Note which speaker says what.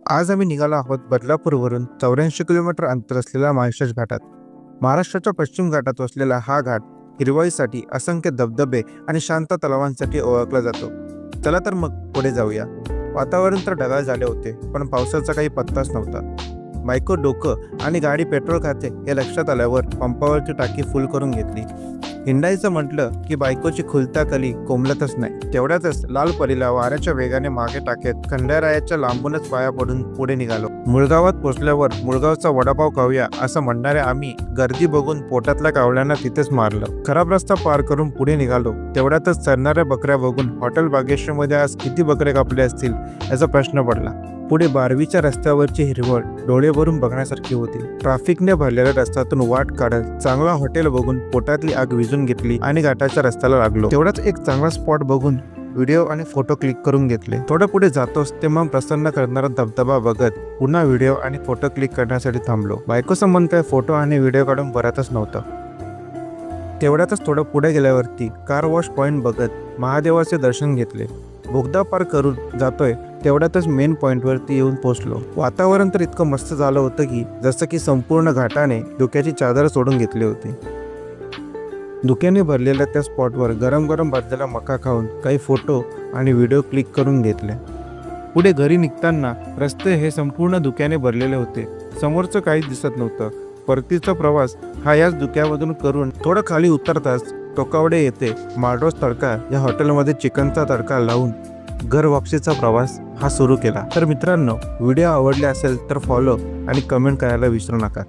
Speaker 1: आज आम्ही निघालो आहोत बदलापूरवरून 84 किलोमीटर अंतर असलेल्या माळशेज घाटात। महाराष्ट्राच्या पश्चिम घाटात वसलेला हा घाट हिरवाईसाठी, असंख्य धबधबे आणि शांत तलावांसाठी ओळखला जातो। चला तर मग पुढे जाऊया। वातावरण तर ढगाळ झाले होते, पण पावसाचा काही पत्ताच नव्हता। बायको डोकं आणि गाडी पेट्रोल खाते हे लक्षात आल्यावर पंपावरची टाकी फुल करून घेतली। हिंडायचं म्हटलं की बायकोची खुलता कली कोंबलतच नाही। तेवढ्यातच लाल परीला वाऱ्याच्या वेगाने मागे टाकत खंडेरायाच्या लांबूनच पाया पडून पुढे निघालो। मुळगावात पोचल्यावर मुळगावचा वडापाव खाऊया असं म्हणणारे आम्ही गर्दी बघून पोटातल्या कावळ्यांना तिथेच मारलं। खराब रस्ता पार करून पुढे निघालो। तेवढ्यातच चरणाऱ्या बकऱ्या बघून हॉटेल बागेश्वरमध्ये आज किती बकरे कापले असतील याचा प्रश्न पडला। पुढे बारवीच्या रस्त्यावरची हिरवळ डोळे भरून बघण्यासारखी होती। ट्रॅफिकने भरलेल्या रस्त्यातून वाट काढत चांगला हॉटेल बघून पोटातली आग विझून घेतली आणि घाटाच्या रस्त्याला लागलो। तेवढाच एक चांगला स्पॉट बघून व्हिडिओ आणि फोटो क्लिक करून घेतले। थोडं पुढे जातोच ते मन प्रसन्न करणारा धबधबा बघत पुन्हा व्हिडिओ आणि फोटो क्लिक करण्यासाठी थांबलो। बायकोचं मन काय फोटो आणि व्हिडिओ काढून भरतच नव्हतं। तेवढ्यातच थोडं पुढे गेल्यावरती कार वॉश पॉइंट बघत महादेवाचे दर्शन घेतले। बोगदा पार करून जातोय तेवढ्यातच मेन पॉइंटवरती येऊन पोहोचलो। वातावरण तर इतकं मस्त झालं होतं की जसं की संपूर्ण घाटाने धुक्याची चादर सोडून घेतली होती। धुक्याने भरलेल्या त्या स्पॉटवर गरम गरम भाजलेला मका खाऊन काही फोटो आणि व्हिडिओ क्लिक करून घेतले। पुढे घरी निघताना रस्ते हे संपूर्ण धुक्याने भरलेले होते। समोरचं काहीच दिसत नव्हतं। परतीचा प्रवास हा याच धुक्यामधून करून थोडं खाली उतरताच टोकावडे येथे माळरोज तडका या हॉटेलमध्ये चिकनचा तडका लावून घर वापसीचा प्रवास हा सुरू केला। तर मित्रांनो, व्हिडिओ आवडले असेल तर फॉलो आणि कमेंट करायला विसरू नका।